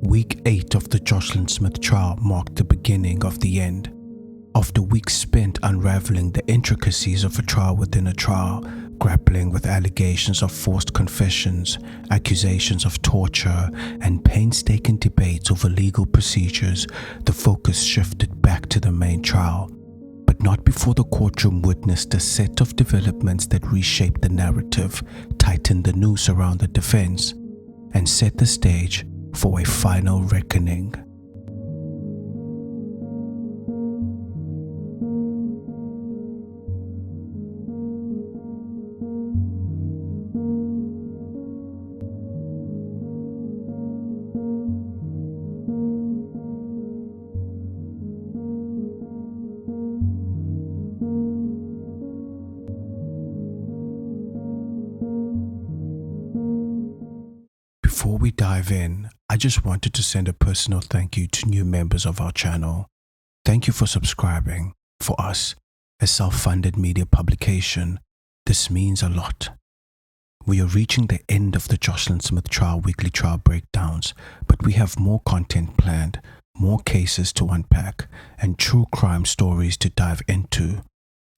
Week 8 of the Joshlin Smith trial marked the beginning of the end. After weeks spent unraveling the intricacies of a trial within a trial, grappling with allegations of forced confessions, accusations of torture, and painstaking debates over legal procedures, the focus shifted back to the main trial. But not before the courtroom witnessed a set of developments that reshaped the narrative, tightened the noose around the defense, and set the stage for a final reckoning. Before we dive in, I just wanted to send a personal thank you to new members of our channel. Thank you for subscribing. For us, a self-funded media publication, this means a lot. We are reaching the end of the Joshlin Smith trial weekly trial breakdowns, but we have more content planned, more cases to unpack, and true crime stories to dive into.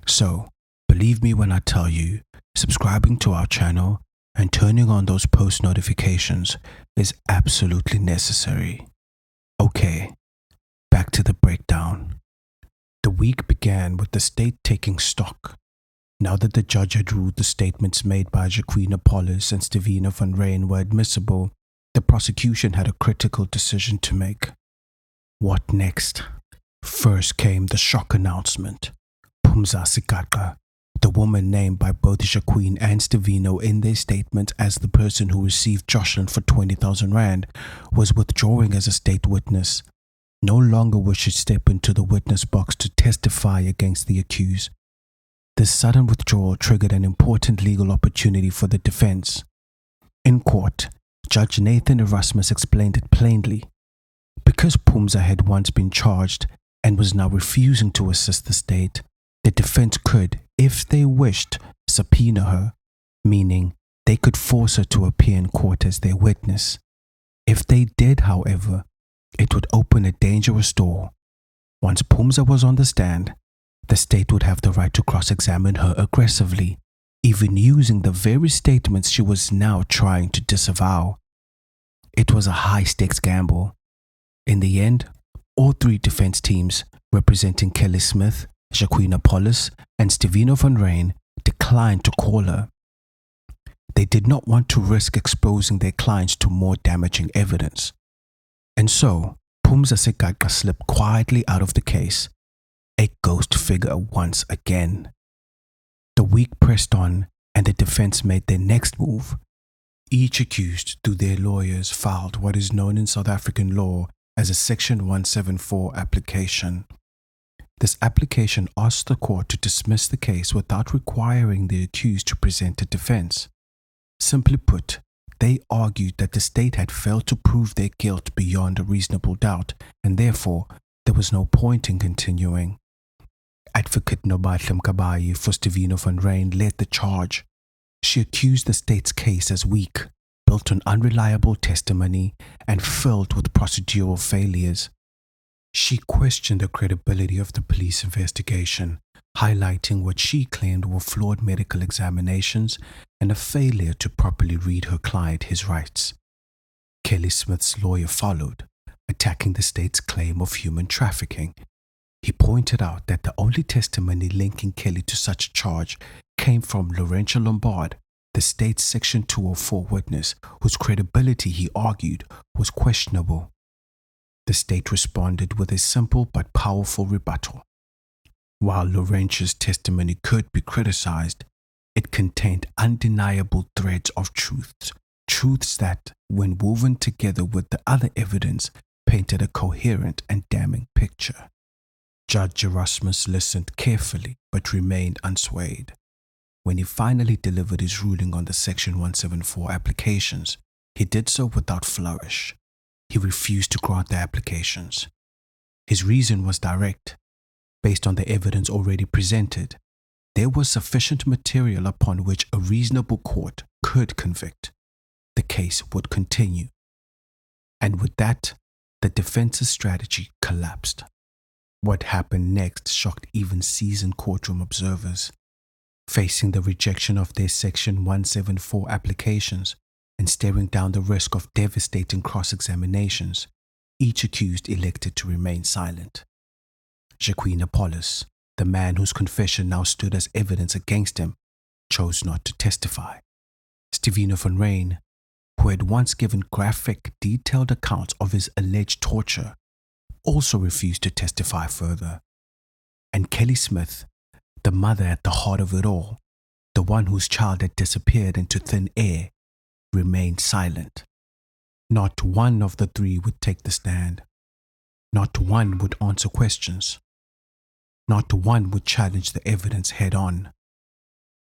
So, believe me when I tell you, subscribing to our channel and turning on those post notifications is absolutely necessary. Okay, back to the breakdown. The week began with the state taking stock. Now that the judge had ruled the statements made by Jacquen Appollis and Steveno van Rhyn were admissible, the prosecution had a critical decision to make. What next? First came the shock announcement. Phumza Sigaqa, the woman named by both Jacquen and Steveno in their statement as the person who received Joshlin for 20,000 rand, was withdrawing as a state witness. No longer would she step into the witness box to testify against the accused. This sudden withdrawal triggered an important legal opportunity for the defense. In court, Judge Nathan Erasmus explained it plainly. Because Phumza had once been charged and was now refusing to assist the state, the defense could, if they wished, subpoena her, meaning they could force her to appear in court as their witness. If they did, however, it would open a dangerous door. Once Phumza was on the stand, the state would have the right to cross-examine her aggressively, even using the very statements she was now trying to disavow. It was a high-stakes gamble. In the end, all three defense teams, representing Kelly Smith, Jacquen Appollis, and Steveno van Rhyn, declined to call her. They did not want to risk exposing their clients to more damaging evidence. And so, Phumza Sigaqa slipped quietly out of the case, a ghost figure once again. The week pressed on, and the defense made their next move. Each accused, through their lawyers, filed what is known in South African law as a Section 174 application. This application asked the court to dismiss the case without requiring the accused to present a defense. Simply put, they argued that the state had failed to prove their guilt beyond a reasonable doubt, and therefore there was no point in continuing. Advocate Lorentia Lombard for Steveno van Rhyn led the charge. She accused the state's case as weak, built on unreliable testimony, and filled with procedural failures. She questioned the credibility of the police investigation, highlighting what she claimed were flawed medical examinations and a failure to properly read her client his rights. Kelly Smith's lawyer followed, attacking the state's claim of human trafficking. He pointed out that the only testimony linking Kelly to such a charge came from Lorentia Lombard, the state's Section 204 witness, whose credibility, he argued, was questionable. The state responded with a simple but powerful rebuttal. While Lorentia's testimony could be criticized, it contained undeniable threads of truths that, when woven together with the other evidence, painted a coherent and damning picture. Judge Erasmus listened carefully but remained unswayed. When he finally delivered his ruling on the Section 174 applications, he did so without flourish. He refused to grant the applications. His reason was direct. Based on the evidence already presented, there was sufficient material upon which a reasonable court could convict. The case would continue. And with that, the defense's strategy collapsed. What happened next shocked even seasoned courtroom observers. Facing the rejection of their Section 174 applications and staring down the risk of devastating cross-examinations, each accused elected to remain silent. Jacquen Appollis, the man whose confession now stood as evidence against him, chose not to testify. Steveno van Rhyn, who had once given graphic, detailed accounts of his alleged torture, also refused to testify further. And Kelly Smith, the mother at the heart of it all, the one whose child had disappeared into thin air, remained silent. Not one of the three would take the stand. Not one would answer questions. Not one would challenge the evidence head on.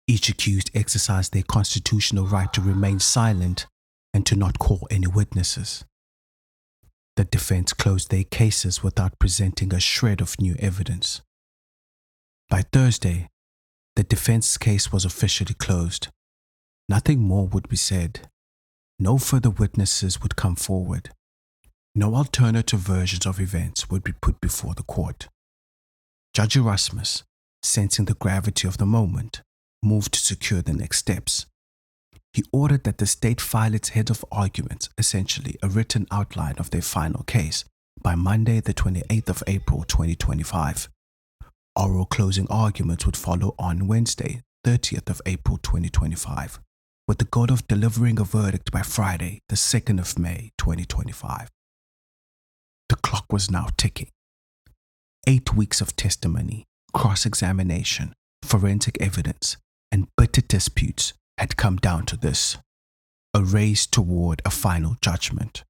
Each accused exercised their constitutional right to remain silent and to not call any witnesses. The defense closed their cases without presenting a shred of new evidence. By Thursday, the defense case was officially closed. Nothing more would be said. No further witnesses would come forward. No alternative versions of events would be put before the court. Judge Erasmus, sensing the gravity of the moment, moved to secure the next steps. He ordered that the state file its head of arguments, essentially a written outline of their final case, by Monday, the 28th of April 2025. Oral closing arguments would follow on Wednesday, 30th of April 2025, with the goal of delivering a verdict by Friday, the 2nd of May 2025. The clock was now ticking. 8 weeks of testimony, cross-examination, forensic evidence, and bitter disputes had come down to this: a race toward a final judgment.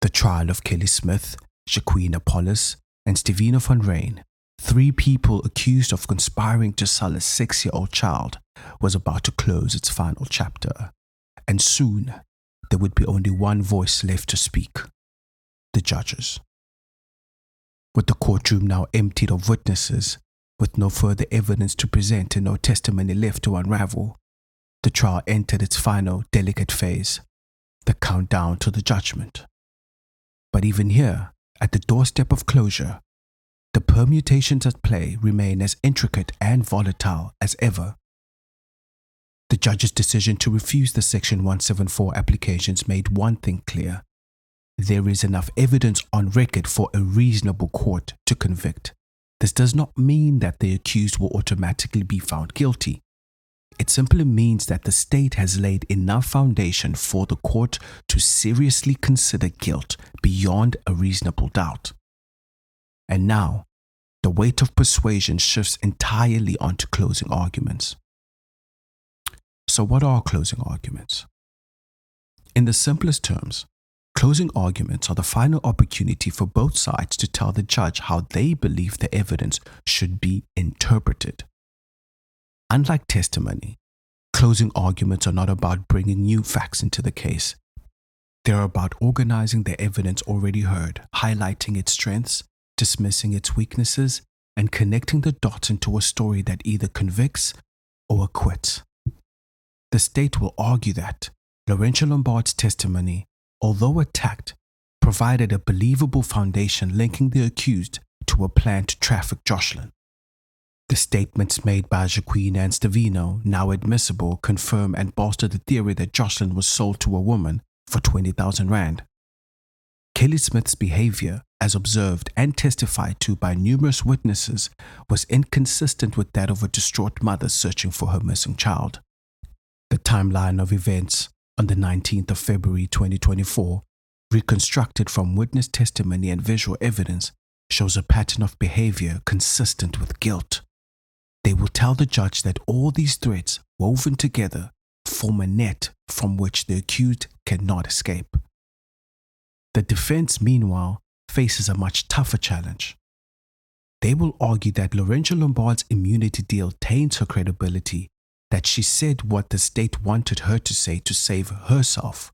The trial of Kelly Smith, Jacquen Appollis, and Steveno van Rhyn, 3 people accused of conspiring to sell a 6-year-old child, was about to close its final chapter, and soon there would be only one voice left to speak: the judges. With the courtroom now emptied of witnesses, with no further evidence to present and no testimony left to unravel, the trial entered its final, delicate phase, the countdown to the judgment. But even here, at the doorstep of closure, the permutations at play remain as intricate and volatile as ever. The judge's decision to refuse the Section 174 applications made one thing clear: there is enough evidence on record for a reasonable court to convict. This does not mean that the accused will automatically be found guilty. It simply means that the state has laid enough foundation for the court to seriously consider guilt beyond a reasonable doubt. And now, the weight of persuasion shifts entirely onto closing arguments. So what are closing arguments? In the simplest terms, closing arguments are the final opportunity for both sides to tell the judge how they believe the evidence should be interpreted. Unlike testimony, closing arguments are not about bringing new facts into the case. They're about organizing the evidence already heard, highlighting its strengths, dismissing its weaknesses, and connecting the dots into a story that either convicts or acquits. The state will argue that Lorentia Lombard's testimony, although attacked, provided a believable foundation linking the accused to a plan to traffic Joshlin. The statements made by Jacquen and Steveno, now admissible, confirm and bolster the theory that Joshlin was sold to a woman for 20,000 rand. Kelly Smith's behavior, as observed and testified to by numerous witnesses, was inconsistent with that of a distraught mother searching for her missing child. The timeline of events on the 19th of February 2024, reconstructed from witness testimony and visual evidence, shows a pattern of behavior consistent with guilt. They will tell the judge that all these threads, woven together, form a net from which the accused cannot escape. The defense, meanwhile, faces a much tougher challenge. They will argue that Lorentia Lombard's immunity deal taints her credibility, that she said what the state wanted her to say to save herself.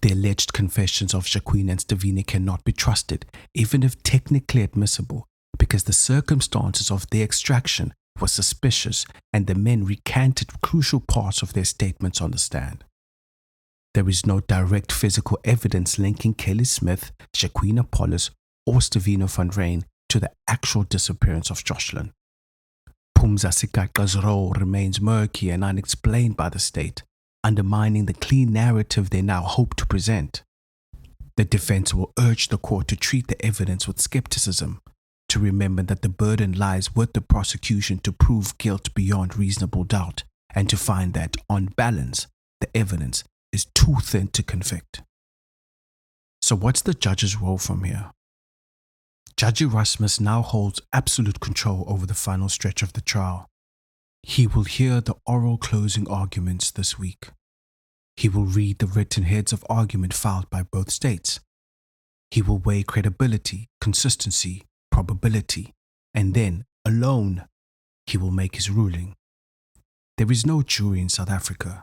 The alleged confessions of Jacquen and Steveno cannot be trusted, even if technically admissible, because the circumstances of their extraction were suspicious and the men recanted crucial parts of their statements on the stand. There is no direct physical evidence linking Kelly Smith, Jacquen Appollis, or Steveno van Rhyn to the actual disappearance of Joshlin. Phumza Sigaqa's role remains murky and unexplained by the state, undermining the clean narrative they now hope to present. The defense will urge the court to treat the evidence with skepticism, to remember that the burden lies with the prosecution to prove guilt beyond reasonable doubt, and to find that, on balance, the evidence is too thin to convict. So what's the judge's role from here? Judge Erasmus now holds absolute control over the final stretch of the trial. He will hear the oral closing arguments this week. He will read the written heads of argument filed by both states. He will weigh credibility, consistency, probability, and then, alone, he will make his ruling. There is no jury in South Africa,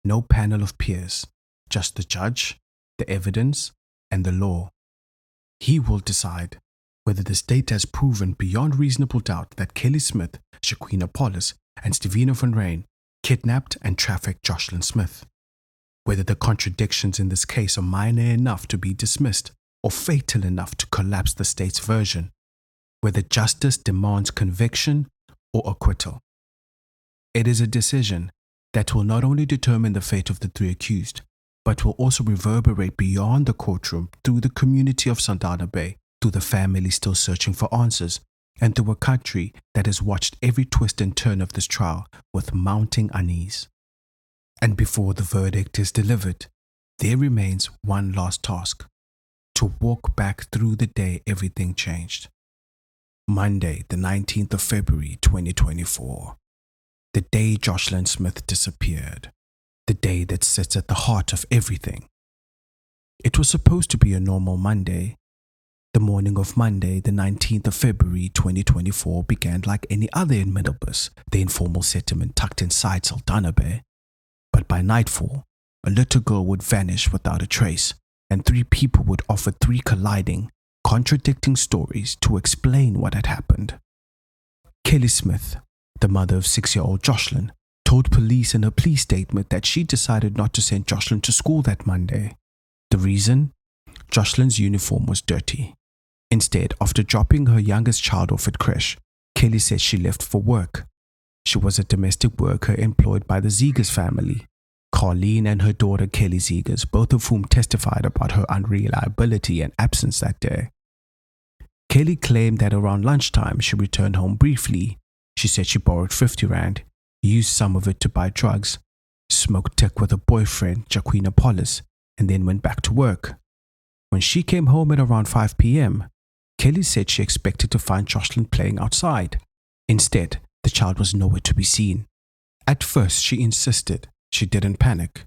no panel of peers, just the judge, the evidence, and the law. He will decide whether the state has proven beyond reasonable doubt that Kelly Smith, Jacquen Appollis, and Steveno van Rhyn kidnapped and trafficked Joshlin Smith, whether the contradictions in this case are minor enough to be dismissed or fatal enough to collapse the state's version, whether justice demands conviction or acquittal. It is a decision that will not only determine the fate of the three accused, but will also reverberate beyond the courtroom through the community of Saldanha Bay, through the family still searching for answers, and through a country that has watched every twist and turn of this trial with mounting unease. And before the verdict is delivered, there remains one last task: to walk back through the day everything changed. Monday, the 19th of February, 2024. The day Joshlin Smith disappeared. The day that sits at the heart of everything. It was supposed to be a normal Monday. The morning of Monday, the 19th of February 2024 began like any other in Middelburg, the informal settlement tucked inside Saldanha Bay. But by nightfall, a little girl would vanish without a trace, and three people would offer three colliding, contradicting stories to explain what had happened. Kelly Smith, the mother of 6-year-old Joshlin, told police in her plea statement that she decided not to send Joshlin to school that Monday. The reason? Joshlin's uniform was dirty. Instead, after dropping her youngest child off at creche, Kelly said she left for work. She was a domestic worker employed by the Zegers family, Carleen and her daughter Kelly Zegers, both of whom testified about her unreliability and absence that day. Kelly claimed that around lunchtime she returned home briefly. She said she borrowed 50 rand, used some of it to buy drugs, smoked tech with her boyfriend, Jacquen Appollis, and then went back to work. When she came home at around 5 p.m., Kelly said she expected to find Joshlin playing outside. Instead, the child was nowhere to be seen. At first, she insisted she didn't panic.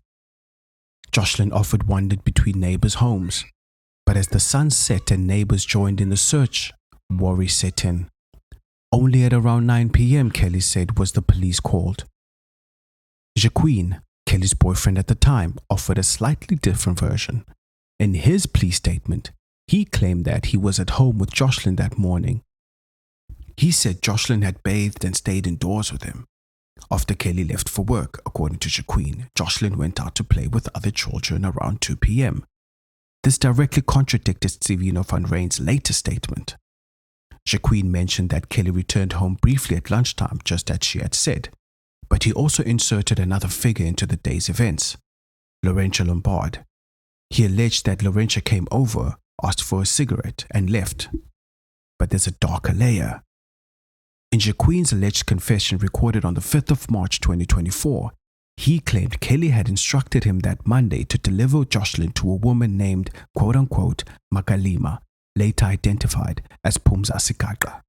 Joshlin often wandered between neighbors' homes, but as the sun set and neighbors joined in the search, worry set in. Only at around 9 p.m., Kelly said, was the police called. Jacquen, Kelly's boyfriend at the time, offered a slightly different version. In his plea statement, he claimed that he was at home with Joshlin that morning. He said Joshlin had bathed and stayed indoors with him. After Kelly left for work, according to Jacquen, Joshlin went out to play with other children around 2 p.m. This directly contradicted Steveno van Rhyn's later statement. Jacquen mentioned that Kelly returned home briefly at lunchtime, just as she had said, but he also inserted another figure into the day's events, Lorentia Lombard. He alleged that Lorentia came over, asked for a cigarette, and left. But there's a darker layer. In Jacquen's alleged confession recorded on the 5th of March 2024, he claimed Kelly had instructed him that Monday to deliver Joshlin to a woman named, quote-unquote, Makalima, later identified as Phumza Sigaqa.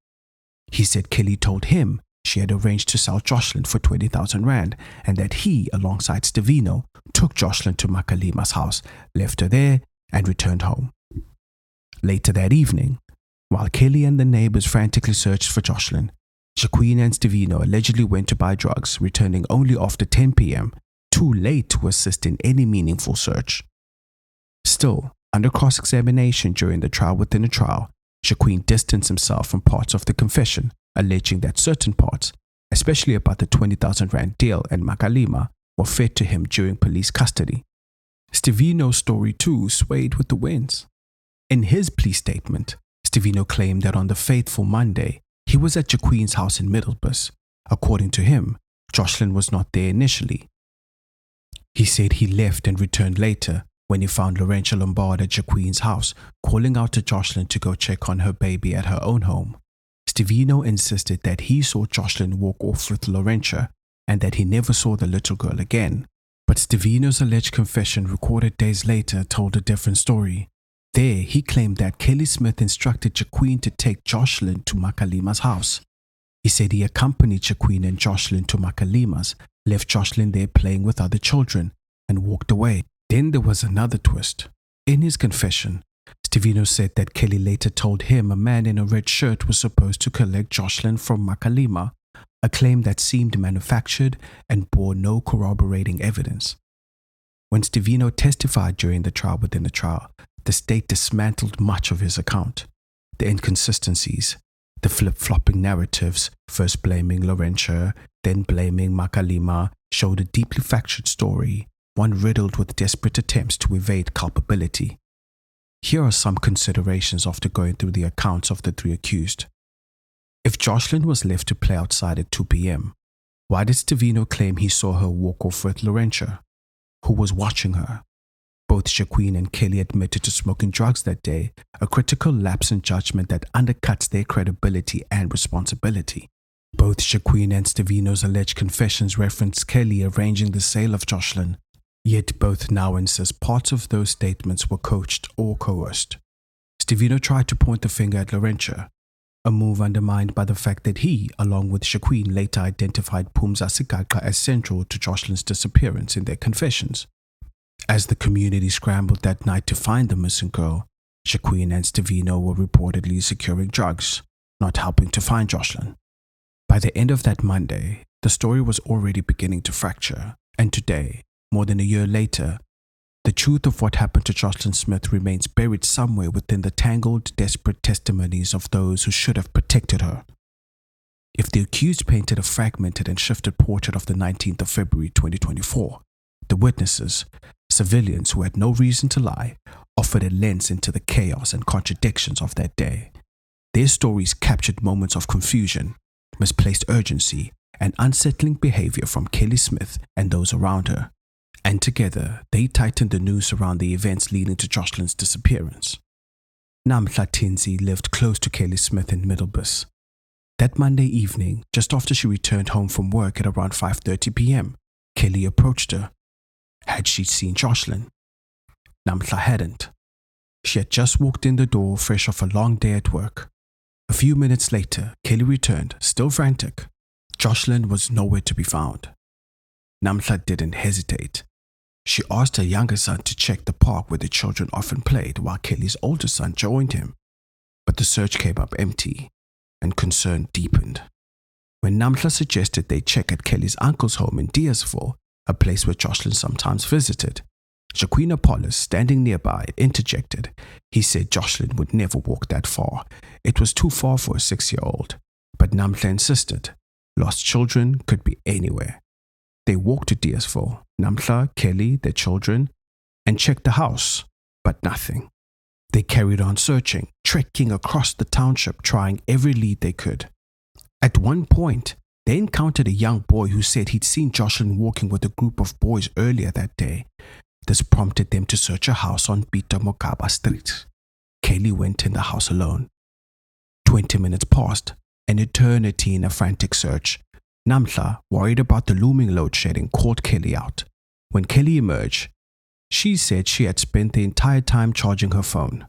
He said Kelly told him she had arranged to sell Joshlin for 20,000 rand and that he, alongside Steveno, took Joshlin to Makalima's house, left her there, and returned home. Later that evening, while Kelly and the neighbors frantically searched for Joshlin, Jacquen and Steveno allegedly went to buy drugs, returning only after 10 p.m., too late to assist in any meaningful search. Still, under cross-examination during the trial within a trial, Jacquen distanced himself from parts of the confession, alleging that certain parts, especially about the 20,000 rand deal and Makalima, were fed to him during police custody. Steveno's story too swayed with the winds. In his plea statement, Steveno claimed that on the fateful Monday, he was at Jacquen's house in Middlebus. According to him, Joshlin was not there initially. He said he left and returned later when he found Lorentia Lombard at Jacquen's house, calling out to Joshlin to go check on her baby at her own home. Steveno insisted that he saw Joshlin walk off with Lorentia and that he never saw the little girl again. But Steveno's alleged confession recorded days later told a different story. There, he claimed that Kelly Smith instructed Jacquen to take Joshlin to Makalima's house. He said he accompanied Jacquen and Joshlin to Makalima's, left Joshlin there playing with other children, and walked away. Then there was another twist. In his confession, Steveno said that Kelly later told him a man in a red shirt was supposed to collect Joshlin from Makalima, a claim that seemed manufactured and bore no corroborating evidence. When Steveno testified during the trial within the trial, the state dismantled much of his account. The inconsistencies, the flip-flopping narratives, first blaming Lorentia, then blaming Makalima, showed a deeply fractured story, one riddled with desperate attempts to evade culpability. Here are some considerations after going through the accounts of the three accused. If Joshlin was left to play outside at 2 p.m., why did Steveno claim he saw her walk off with Lorentia? Who was watching her? Both Jacquen and Kelly admitted to smoking drugs that day, a critical lapse in judgment that undercuts their credibility and responsibility. Both Jacquen and Steveno's alleged confessions reference Kelly arranging the sale of Joshlin, yet both now insist parts of those statements were coached or coerced. Steveno tried to point the finger at Lorentia, a move undermined by the fact that he, along with Jacquen, later identified Phumza Sigaqa as central to Joshlin's disappearance in their confessions. As the community scrambled that night to find the missing girl, Jacquen and Steveno were reportedly securing drugs, not helping to find Joshlin. By the end of that Monday, the story was already beginning to fracture, and today, more than a year later, the truth of what happened to Joshlin Smith remains buried somewhere within the tangled, desperate testimonies of those who should have protected her. If the accused painted a fragmented and shifted portrait of the 19th of February 2024, the witnesses, civilians who had no reason to lie, offered a lens into the chaos and contradictions of that day. Their stories captured moments of confusion, misplaced urgency, and unsettling behavior from Kelly Smith and those around her. And together, they tightened the noose around the events leading to Joshlin's disappearance. Namhla Tinzi lived close to Kelly Smith in Middlebus. That Monday evening, just after she returned home from work at around 5:30 p.m., Kelly approached her. Had she seen Joshlin? Namhla hadn't. She had just walked in the door fresh off a long day at work. A few minutes later, Kelly returned, still frantic. Joshlin was nowhere to be found. Namhla didn't hesitate. She asked her younger son to check the park where the children often played while Kelly's older son joined him. But the search came up empty, and concern deepened. When Namhla suggested they check at Kelly's uncle's home in Deersville, a place where Joshlin sometimes visited, Jacquen Appollis, standing nearby, interjected. He said Joshlin would never walk that far. It was too far for a 6-year-old. But Namhla insisted. Lost children could be anywhere. They walked to Deersville, Namhla, Kelly, their children, and checked the house, but nothing. They carried on searching, trekking across the township, trying every lead they could. At one point, they encountered a young boy who said he'd seen Joshlin walking with a group of boys earlier that day. This prompted them to search a house on Peter Mokaba Street. Kelly went in the house alone. 20 minutes passed, an eternity in a frantic search. Namhla, worried about the looming load shedding, called Kelly out. When Kelly emerged, she said she had spent the entire time charging her phone.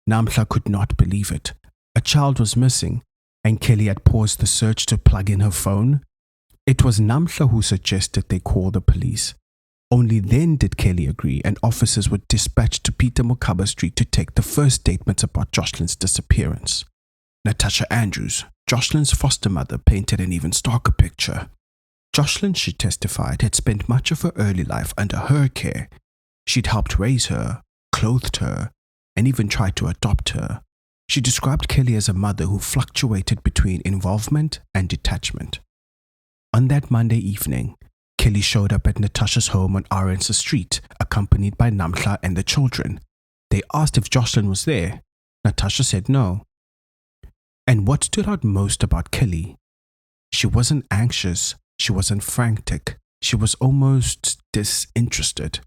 Namhla could not believe it. A child was missing, and Kelly had paused the search to plug in her phone. It was Namhla who suggested they call the police. Only then did Kelly agree, and officers were dispatched to Peter Mokaba Street to take the first statements about Joshlin's disappearance. Natasha Andrews, Joshlin's foster mother, painted an even starker picture. Joshlin, she testified, had spent much of her early life under her care. She'd helped raise her, clothed her, and even tried to adopt her. She described Kelly as a mother who fluctuated between involvement and detachment. On that Monday evening, Kelly showed up at Natasha's home on Arendse Street, accompanied by Namhla and the children. They asked if Joshlin was there. Natasha said no. And what stood out most about Kelly? She wasn't anxious, she wasn't frantic, she was almost disinterested.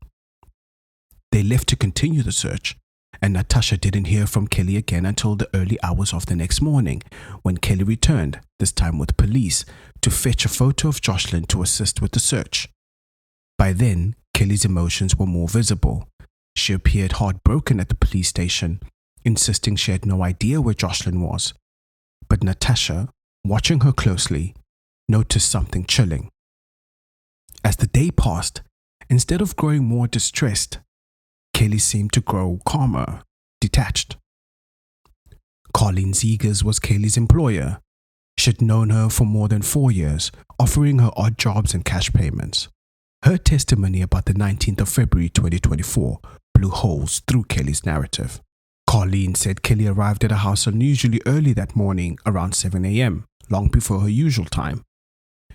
They left to continue the search, and Natasha didn't hear from Kelly again until the early hours of the next morning, when Kelly returned, this time with police, to fetch a photo of Joshlin to assist with the search. By then, Kelly's emotions were more visible. She appeared heartbroken at the police station, insisting she had no idea where Joshlin was. But Natasha, watching her closely, noticed something chilling. As the day passed, instead of growing more distressed, Kelly seemed to grow calmer, detached. Colleen Zegers was Kelly's employer. She'd known her for more than 4 years, offering her odd jobs and cash payments. Her testimony about the 19th of February 2024 blew holes through Kelly's narrative. Colleen said Kelly arrived at her house unusually early that morning, around 7 a.m., long before her usual time.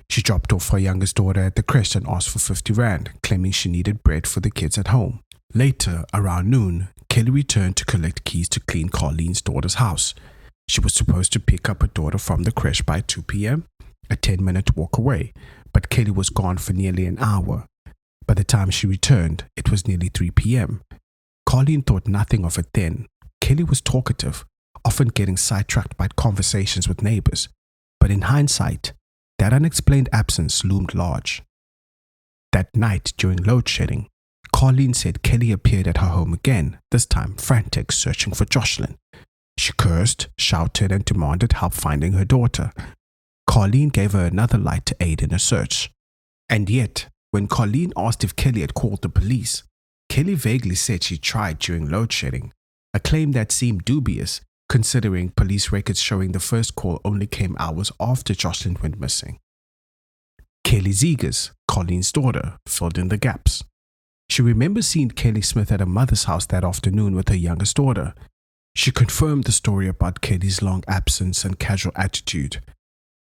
She dropped off her youngest daughter at the creche and asked for 50 rand, claiming she needed bread for the kids at home. Later, around noon, Kelly returned to collect keys to clean Colleen's daughter's house. She was supposed to pick up her daughter from the creche by 2 p.m., a 10-minute walk away, but Kelly was gone for nearly an hour. By the time she returned, it was nearly 3 p.m. Colleen thought nothing of it then. Kelly was talkative, often getting sidetracked by conversations with neighbors, but in hindsight, that unexplained absence loomed large. That night during load shedding, Colleen said Kelly appeared at her home again, this time frantic, searching for Joshlin. She cursed, shouted, and demanded help finding her daughter. Colleen gave her another light to aid in her search. And yet, when Colleen asked if Kelly had called the police, Kelly vaguely said she tried during load shedding, a claim that seemed dubious, considering police records showing the first call only came hours after Joshlin went missing. Kelly Zegers, Colleen's daughter, filled in the gaps. She remembers seeing Kelly Smith at her mother's house that afternoon with her youngest daughter. She confirmed the story about Kelly's long absence and casual attitude.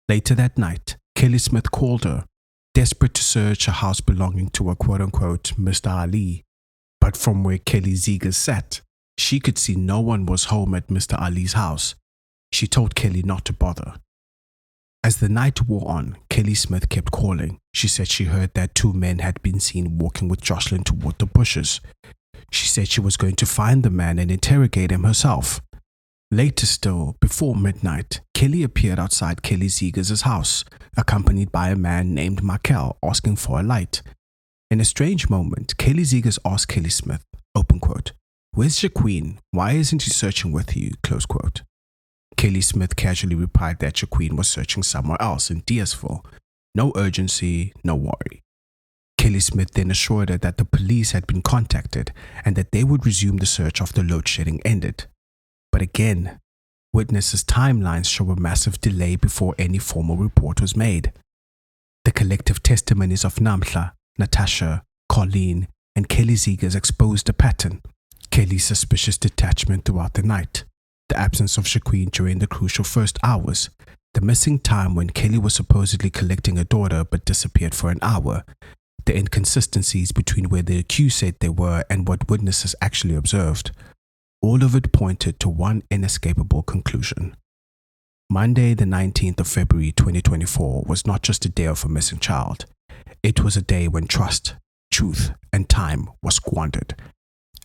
Later that night, Kelly Smith called her, desperate to search a house belonging to a quote-unquote Mr. Ali. But from where Kelly Zegers sat, she could see no one was home at Mr. Ali's house. She told Kelly not to bother. As the night wore on, Kelly Smith kept calling. She said she heard that 2 men had been seen walking with Joshlin toward the bushes. She said she was going to find the man and interrogate him herself. Later still, before midnight, Kelly appeared outside Kelly Zegers' house, accompanied by a man named Michael, asking for a light. In a strange moment, Kelly Zegers asked Kelly Smith, open quote, "Where's Jacquen? Why isn't he searching with you?" Close quote. Kelly Smith casually replied that Jacquen was searching somewhere else in Deersville. No urgency, no worry. Kelly Smith then assured her that the police had been contacted and that they would resume the search after load shedding ended. But again, witnesses' timelines show a massive delay before any formal report was made. The collective testimonies of Namhla, Natasha, Colleen, and Kelly Zegers exposed a pattern. Kelly's suspicious detachment throughout the night, the absence of Jacquen during the crucial first hours, the missing time when Kelly was supposedly collecting her daughter but disappeared for an hour, the inconsistencies between where the accused said they were and what witnesses actually observed. All of it pointed to one inescapable conclusion. Monday, the 19th of February 2024 was not just a day of a missing child. It was a day when trust, truth, and time was squandered,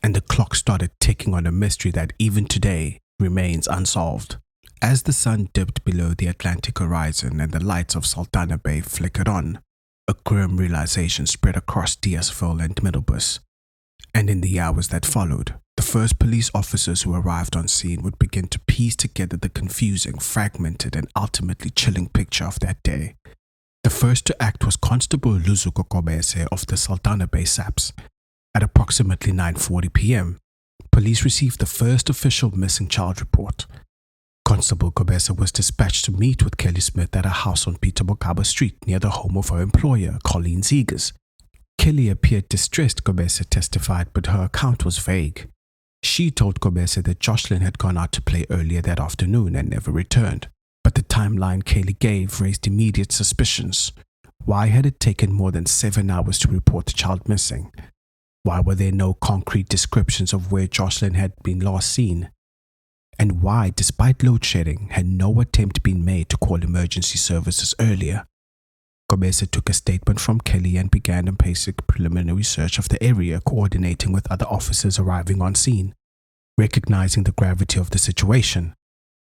and the clock started ticking on a mystery that even today remains unsolved. As the sun dipped below the Atlantic horizon and the lights of Saldanha Bay flickered on, a grim realization spread across Deersville and Middelburg. And in the hours that followed, the first police officers who arrived on scene would begin to piece together the confusing, fragmented, and ultimately chilling picture of that day. The first to act was Constable Luzuko Kobese of the Saldanha Bay SAPS. At approximately 9:40 p.m., police received the first official missing child report. Constable Kobese was dispatched to meet with Kelly Smith at a house on Peter Mokaba Street near the home of her employer, Colleen Zegers. Kelly appeared distressed, Kobese testified, but her account was vague. She told Kobese that Joshlin had gone out to play earlier that afternoon and never returned. But the timeline Kelly gave raised immediate suspicions. Why had it taken more than 7 hours to report the child missing? Why were there no concrete descriptions of where Joshlin had been last seen? And why, despite load shedding, had no attempt been made to call emergency services earlier? Gomez took a statement from Kelly and began a basic preliminary search of the area, coordinating with other officers arriving on scene. Recognizing the gravity of the situation,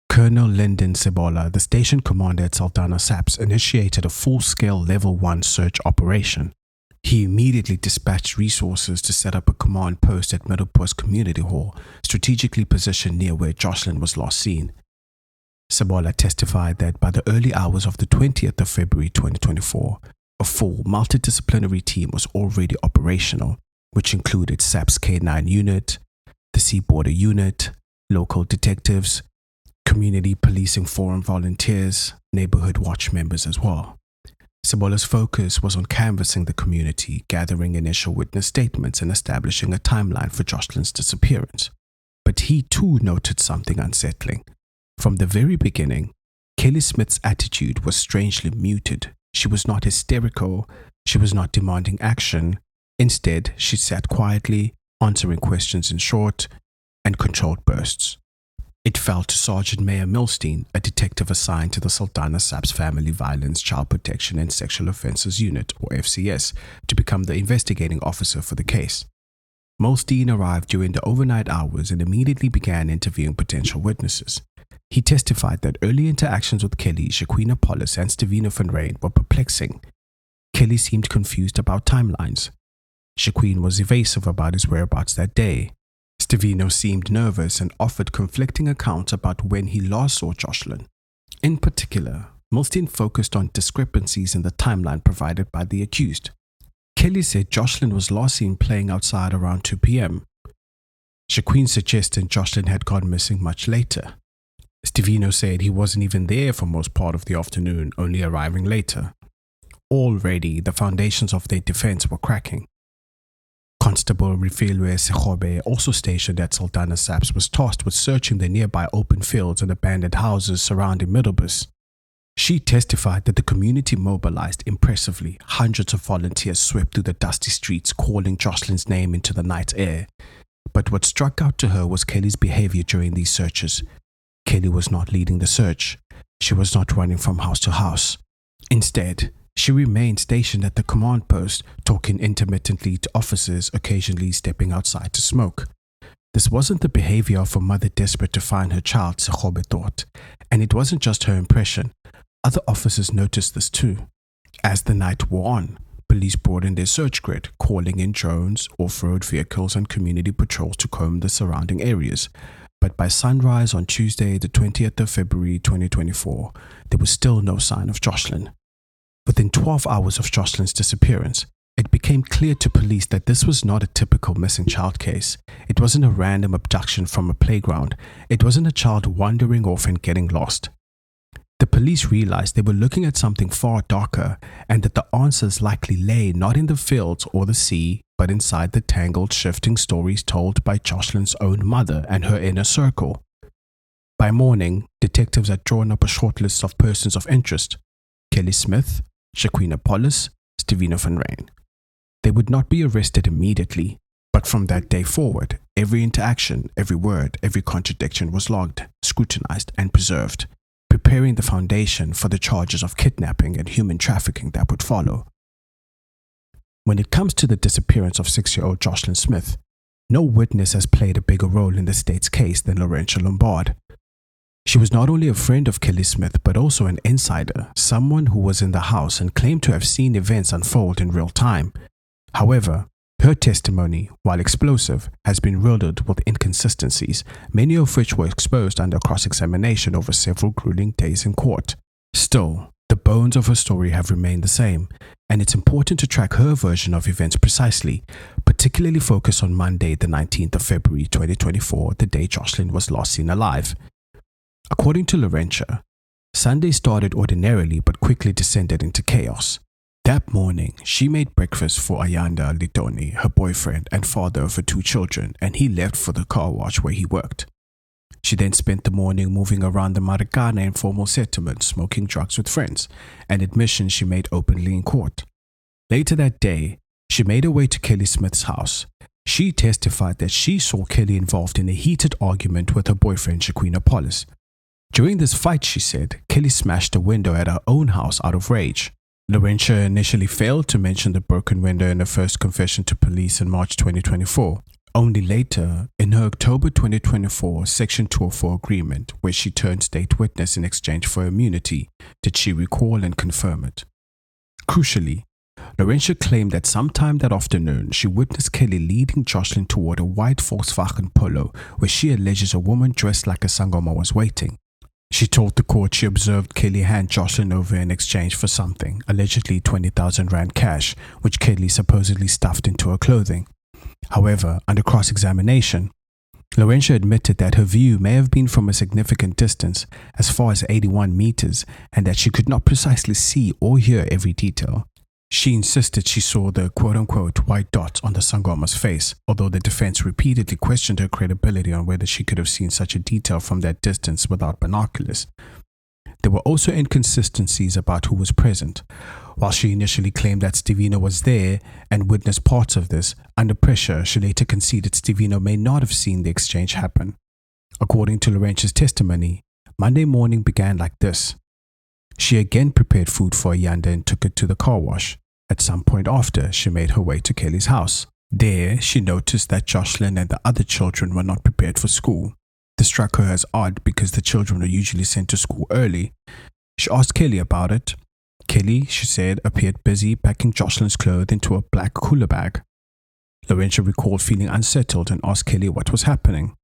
Colonel Lyndon Sebola, the station commander at Saldanha SAPS, initiated a full-scale Level 1 search operation. He immediately dispatched resources to set up a command post at Middelpoort Community Hall, strategically positioned near where Joshlin was last seen. Sebola testified that by the early hours of the 20th of February 2024, a full multidisciplinary team was already operational, which included SAPS K9 unit, the Sea Border unit, local detectives, community policing forum volunteers, neighborhood watch members as well. Sebola's focus was on canvassing the community, gathering initial witness statements and establishing a timeline for Joshlin's disappearance. But he too noted something unsettling. From the very beginning, Kelly Smith's attitude was strangely muted. She was not hysterical, she was not demanding action. Instead, she sat quietly, answering questions in short and controlled bursts. It fell to Sergeant Mayor Milstein, a detective assigned to the Saldanha SAPS Family Violence, Child Protection and Sexual Offences Unit, or FCS, to become the investigating officer for the case. Milstein arrived during the overnight hours and immediately began interviewing potential witnesses. He testified that early interactions with Kelly, Jacquen Appollis and Steveno van Rhyn were perplexing. Kelly seemed confused about timelines. Jacquen was evasive about his whereabouts that day. Steveno seemed nervous and offered conflicting accounts about when he last saw Joshlin. In particular, Milstein focused on discrepancies in the timeline provided by the accused. Kelly said Joshlin was last seen playing outside around 2 p.m. Jacquen suggested Joshlin had gone missing much later. Steveno said he wasn't even there for most part of the afternoon, only arriving later. Already, the foundations of their defense were cracking. Constable Phumza Sigaqa, also stationed at Saldanha SAPS, was tasked with searching the nearby open fields and abandoned houses surrounding Middelburg. She testified that the community mobilized impressively. Hundreds of volunteers swept through the dusty streets, calling Joshlin's name into the night air. But what struck out to her was Kelly's behavior during these searches. Kelly was not leading the search. She was not running from house to house. Instead, she remained stationed at the command post, talking intermittently to officers, occasionally stepping outside to smoke. This wasn't the behavior of a mother desperate to find her child, Sigaqa thought, and it wasn't just her impression. Other officers noticed this too. As the night wore on, police brought in their search grid, calling in drones, off-road vehicles and community patrols to comb the surrounding areas. But by sunrise on Tuesday, the 20th of February 2024, there was still no sign of Joshlin. Within 12 hours of Joshlin's disappearance, it became clear to police that this was not a typical missing child case. It wasn't a random abduction from a playground. It wasn't a child wandering off and getting lost. The police realized they were looking at something far darker, and that the answers likely lay not in the fields or the sea, but inside the tangled, shifting stories told by Joshlin's own mother and her inner circle. By morning, detectives had drawn up a short list of persons of interest: Kelly Smith, Jacquen Appollis, Steveno van Rhyn. They would not be arrested immediately, but from that day forward, every interaction, every word, every contradiction was logged, scrutinized, and preserved, preparing the foundation for the charges of kidnapping and human trafficking that would follow. When it comes to the disappearance of 6-year-old Joshlin Smith, no witness has played a bigger role in the state's case than Lorentia Lombard. She was not only a friend of Kelly Smith, but also an insider, someone who was in the house and claimed to have seen events unfold in real time. However, her testimony, while explosive, has been riddled with inconsistencies, many of which were exposed under cross-examination over several grueling days in court. Still, the bones of her story have remained the same, and it's important to track her version of events precisely, particularly focus on Monday, the 19th of February 2024, the day Joshlin was last seen alive. According to Lorentia, Sunday started ordinarily but quickly descended into chaos. That morning, she made breakfast for Ayanda Lidoni, her boyfriend and father of her 2 children, and he left for the car wash where he worked. She then spent the morning moving around the Marikana informal settlement, smoking drugs with friends, an admission she made openly in court. Later that day, she made her way to Kelly Smith's house. She testified that she saw Kelly involved in a heated argument with her boyfriend, Jacquen Appollis. During this fight, she said, Kelly smashed a window at her own house out of rage. Lorentia initially failed to mention the broken window in her first confession to police in March 2024. Only later, in her October 2024 Section 204 agreement, where she turned state witness in exchange for immunity, did she recall and confirm it. Crucially, Lorentia claimed that sometime that afternoon, she witnessed Kelly leading Joshlin toward a white Volkswagen Polo, where she alleges a woman dressed like a sangoma was waiting. She told the court she observed Kelly hand Joshlin over in exchange for something, allegedly 20,000 rand cash, which Kelly supposedly stuffed into her clothing. However, under cross-examination, Lorentia admitted that her view may have been from a significant distance, as far as 81 meters, and that she could not precisely see or hear every detail. She insisted she saw the quote-unquote white dot on the sangoma's face, although the defense repeatedly questioned her credibility on whether she could have seen such a detail from that distance without binoculars. There were also inconsistencies about who was present. While she initially claimed that Steveno was there and witnessed parts of this, under pressure, she later conceded Steveno may not have seen the exchange happen. According to Lorentia's testimony, Monday morning began like this. She again prepared food for Ayanda and took it to the car wash. At some point after, she made her way to Kelly's house. There, she noticed that Joshlin and the other children were not prepared for school. This struck her as odd because the children were usually sent to school early. She asked Kelly about it. Kelly, she said, appeared busy packing Joshlin's clothes into a black cooler bag. Lorentia recalled feeling unsettled and asked Kelly what was happening.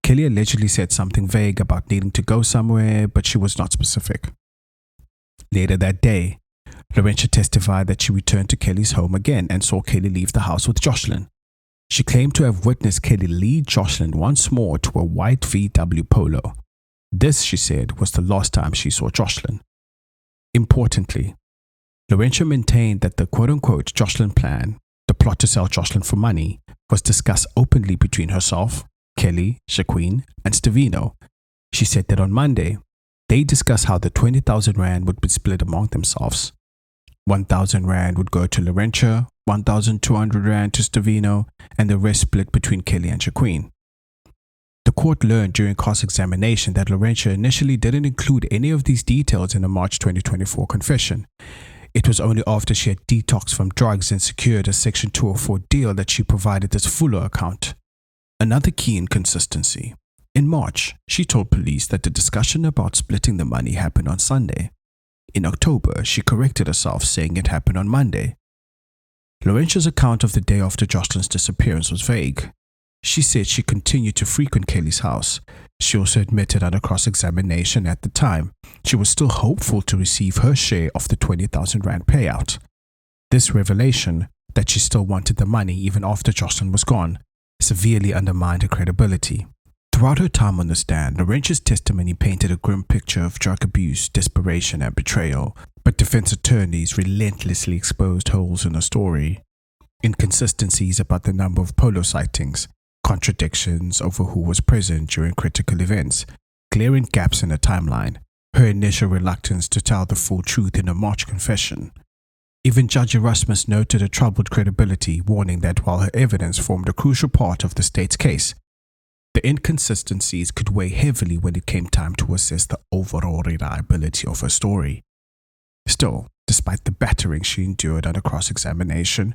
Kelly allegedly said something vague about needing to go somewhere, but she was not specific. Later that day, Lorentia testified that she returned to Kelly's home again and saw Kelly leave the house with Joshlin. She claimed to have witnessed Kelly lead Joshlin once more to a white VW Polo. This, she said, was the last time she saw Joshlin. Importantly, Lorentia maintained that the quote-unquote Joshlin plan, the plot to sell Joshlin for money, was discussed openly between herself, Kelly, Jacquen, and Steveno. She said that on Monday, they discussed how the 20,000 rand would be split among themselves. 1,000 rand would go to Lorentia, 1,200 rand to Steveno, and the rest split between Kelly and Jacquen. The court learned during cross-examination that Lorentia initially didn't include any of these details in a March 2024 confession. It was only after she had detoxed from drugs and secured a Section 204 deal that she provided this fuller account. Another key inconsistency. In March, she told police that the discussion about splitting the money happened on Sunday. In October, she corrected herself, saying it happened on Monday. Lorentia's account of the day after Joshlin's disappearance was vague. She said she continued to frequent Kelly's house. She also admitted under cross-examination at the time she was still hopeful to receive her share of the 20,000 rand payout. This revelation, that she still wanted the money even after Joshlin was gone, severely undermined her credibility. Throughout her time on the stand, Lorentia's testimony painted a grim picture of drug abuse, desperation, and betrayal, but defense attorneys relentlessly exposed holes in her story. Inconsistencies about the number of polo sightings, contradictions over who was present during critical events, glaring gaps in her timeline, her initial reluctance to tell the full truth in a March confession. Even Judge Erasmus noted her troubled credibility, warning that while her evidence formed a crucial part of the state's case, the inconsistencies could weigh heavily when it came time to assess the overall reliability of her story. Still, despite the battering she endured under cross-examination,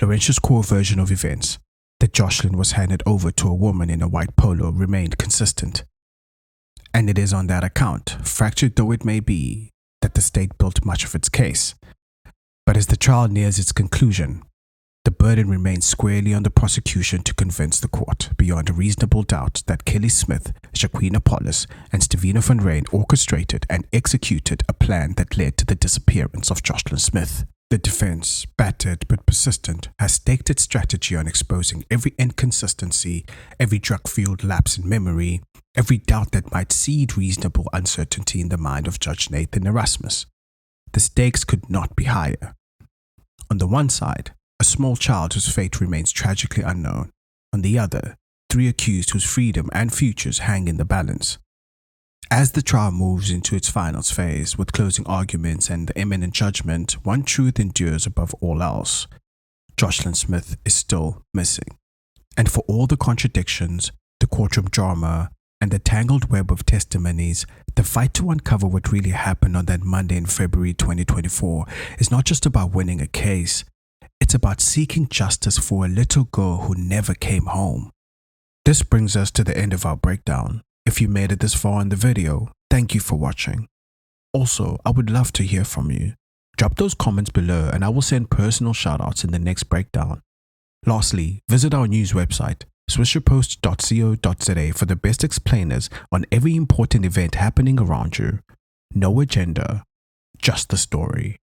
Lorentia's core version of events, that Joshlin was handed over to a woman in a white polo, remained consistent. And it is on that account, fractured though it may be, that the state built much of its case. But as the trial nears its conclusion, the burden remains squarely on the prosecution to convince the court, beyond a reasonable doubt, that Kelly Smith, Jacquen Appollis, and Steveno van Rhyn orchestrated and executed a plan that led to the disappearance of Joshlin Smith. The defense, battered but persistent, has staked its strategy on exposing every inconsistency, every drug-fueled lapse in memory, every doubt that might seed reasonable uncertainty in the mind of Judge Nathan Erasmus. The stakes could not be higher. On the one side, a small child whose fate remains tragically unknown. On the other, three accused whose freedom and futures hang in the balance. As the trial moves into its final phase, with closing arguments and the imminent judgment, one truth endures above all else. Joshlin Smith is still missing. And for all the contradictions, the courtroom drama, and the tangled web of testimonies, the fight to uncover what really happened on that Monday in February 2024 is not just about winning a case, it's about seeking justice for a little girl who never came home. This brings us to the end of our breakdown. If you made it this far in the video, thank you for watching. Also, I would love to hear from you. Drop those comments below and I will send personal shoutouts in the next breakdown. Lastly, visit our news website, swisherpost.co.za, for the best explainers on every important event happening around you. No agenda, just the story.